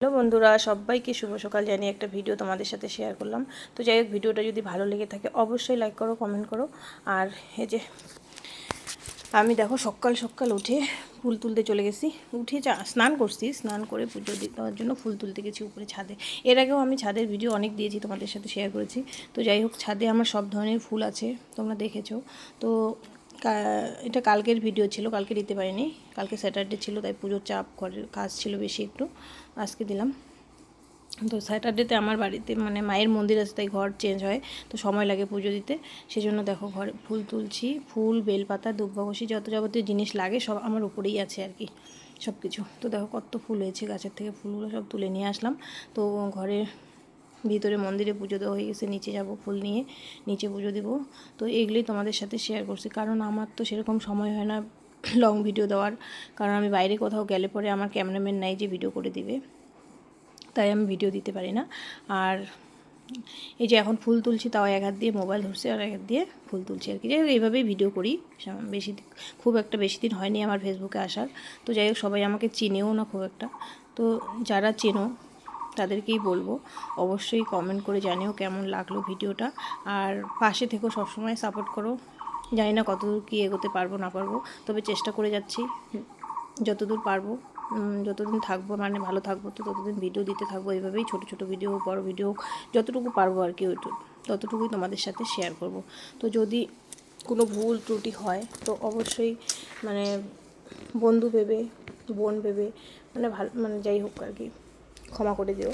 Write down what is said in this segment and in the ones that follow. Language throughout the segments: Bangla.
হ্যালো বন্ধুরা, সবাইকে শুভ সকাল জানিয়ে একটা ভিডিও তোমাদের সাথে শেয়ার করলাম। তো যাই হোক, ভিডিওটা যদি ভালো লেগে থাকে অবশ্যই লাইক করো, কমেন্ট করো। আর এই যে আমি দেখো সকাল সকাল উঠে ফুল তুলতে চলে গেছি। উঠে স্নান করছি, স্নান করে পুজো দেওয়ার জন্য ফুল তুলতে গেছি উপরে ছাদে। এর আগেও আমি ছাদের ভিডিও অনেক দিয়েছি, তোমাদের সাথে শেয়ার করেছি। তো যাই হোক, ছাদে আমার সব ধরনের ফুল আছে, তোমরা দেখেছো। তো এটা কালকের ভিডিও ছিল, কালকে দিতে পারিনি, কালকে স্যাটারডে ছিল, তাই পুজোর চাপ ঘরের কাজ ছিল বেশি একটু, আজকে দিলাম। তো স্যাটারডেতে আমার বাড়িতে মানে মায়ের মন্দির আছে, তাই ঘর চেঞ্জ হয়, তো সময় লাগে পুজো দিতে। সেজন্য দেখো ঘরে ফুল তুলছি, ফুল, বেলপাতা, দুব্বাঘষি, যত যাবতীয় জিনিস লাগে সব আমার উপরেই আছে আর কি, সব কিছু। তো দেখো কত ফুল হয়েছে, গাছের থেকে ফুলগুলো সব তুলে নিয়ে আসলাম। তো ঘরের ভিতরে মন্দিরে পুজো দেওয়া হয়ে গেছে, নিচে যাব ফুল নিয়ে, নিচে পুজো দেবো। তো এগুলোই তোমাদের সাথে শেয়ার করছি, কারণ আমার তো সেরকম সময় হয় না লং ভিডিও দেওয়ার, কারণ আমি বাইরে কোথাও গেলে পরে আমার ক্যামেরাম্যান নাই যে ভিডিও করে দিবে, তাই আমি ভিডিও দিতে পারি না। আর এই যে এখন ফুল তুলছি, তাও এক হাত দিয়ে মোবাইল ধরছি আর এক হাত দিয়ে ফুল তুলছি আর কি। যাই হোক, এইভাবেই ভিডিও করি। খুব একটা বেশি দিন হয়নি আমার ফেসবুকে আসার। তো যাই হোক, সবাই আমাকে চিনেও না খুব একটা। তো যারা চেনো তাদেরকেই বলবো, অবশ্যই কমেন্ট করে জানিও কেমন লাগলো ভিডিওটা। আর পাশে থেকেও সবসময় সাপোর্ট করো। জানি না কতদূর কী এগোতে পারবো না পারবো, তবে চেষ্টা করে যাচ্ছি যতদূর পারবো। যতদিন থাকবো, মানে ভালো থাকবো, তো ততদিন ভিডিও দিতে থাকবো এইভাবেই, ছোটো ছোটো ভিডিও, বড় ভিডিও, যতটুকু পারবো আর কি, ততটুকুই তোমাদের সাথে শেয়ার করব। তো যদি কোনো ভুল ত্রুটি হয় তো অবশ্যই মানে বন্ধু ভেবে, বোন ভেবে, মানে ভালো, মানে যাই হোক আর কি, ক্ষমা করে দিও।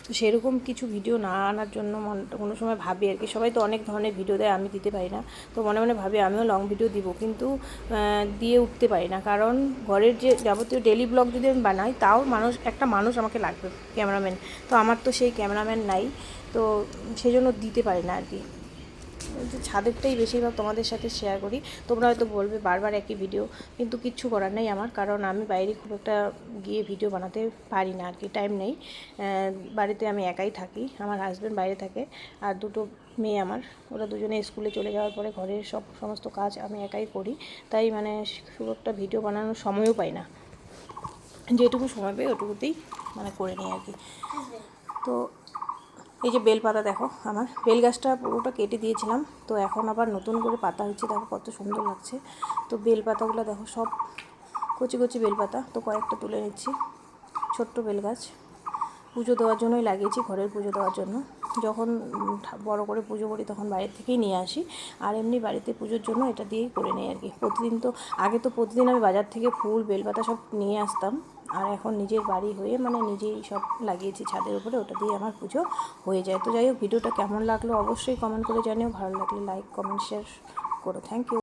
তো সেরকম কিছু ভিডিও না আনার জন্য কোনো সময় ভাবি আর কি, সবাই তো অনেক ধরনের ভিডিও দেয়, আমি দিতে পারি না। তো মনে মনে ভাবি আমিও লং ভিডিও দিব, কিন্তু দিয়ে উঠতে পারি না, কারণ ঘরের যে যাবতীয় ডেলি ব্লগ যদি আমি বানাই, তাও একটা মানুষ আমাকে লাগবে, ক্যামেরাম্যান। তো আমার তো সেই ক্যামেরাম্যান নাই, তো সেই জন্য দিতে পারি না আর কি। ছাদেরটাই বেশিরভাগ তোমাদের সাথে শেয়ার করি। তোমরা হয়তো বলবে বারবার একই ভিডিও, কিন্তু কিচ্ছু করার নেই আমার, কারণ আমি বাইরে খুব একটা গিয়ে ভিডিও বানাতে পারি না আর কি, টাইম নেই। বাড়িতে আমি একাই থাকি, আমার হাজব্যান্ড বাইরে থাকে, আর দুটো মেয়ে আমার, ওরা দুজনে স্কুলে চলে যাওয়ার পরে ঘরের সমস্ত কাজ আমি একাই করি, তাই মানে খুব একটা ভিডিও বানানোর সময়ও পাই না। যেটুকু সময় পাই ওটুকুতেই মানে করে নিই আর কি। তো এই যে বেলপাতা দেখো, আমার বেল গাছটা পুরোটা কেটে দিয়েছিলাম, তো এখন আবার নতুন করে পাতা হচ্ছে, দেখো কত সুন্দর লাগছে। তো বেলপাতাগুলো দেখো সব কচি কচি বেলপাতা, তো কয়েকটা তুলে নিচ্ছি। ছোট্ট বেল গাছ, পুজো দেওয়ার জন্যই লাগিয়েছি, ঘরের পুজো দেওয়ার জন্য। যখন বড় করে পুজো করি তখন বাইরের থেকেই নিয়ে আসি, আর এমনি বাড়িতে পুজোর জন্য এটা দিয়েই করে নিই আর কি। প্রতিদিন তো আগে তো প্রতিদিন আমি বাজার থেকে ফুল, বেলপাতা সব নিয়ে আসতাম, আর এখন নিজের বাড়ি হয়ে মানে নিজেই সব লাগিয়েছি ছাদের উপরে, ওটা দিয়ে আমার পুজো হয়ে যায়। তো যাই হোক, ভিডিওটা কেমন লাগলো অবশ্যই কমেন্ট করে জানিও, ভালো লাগলে লাইক, কমেন্ট, শেয়ার করো। Thank you.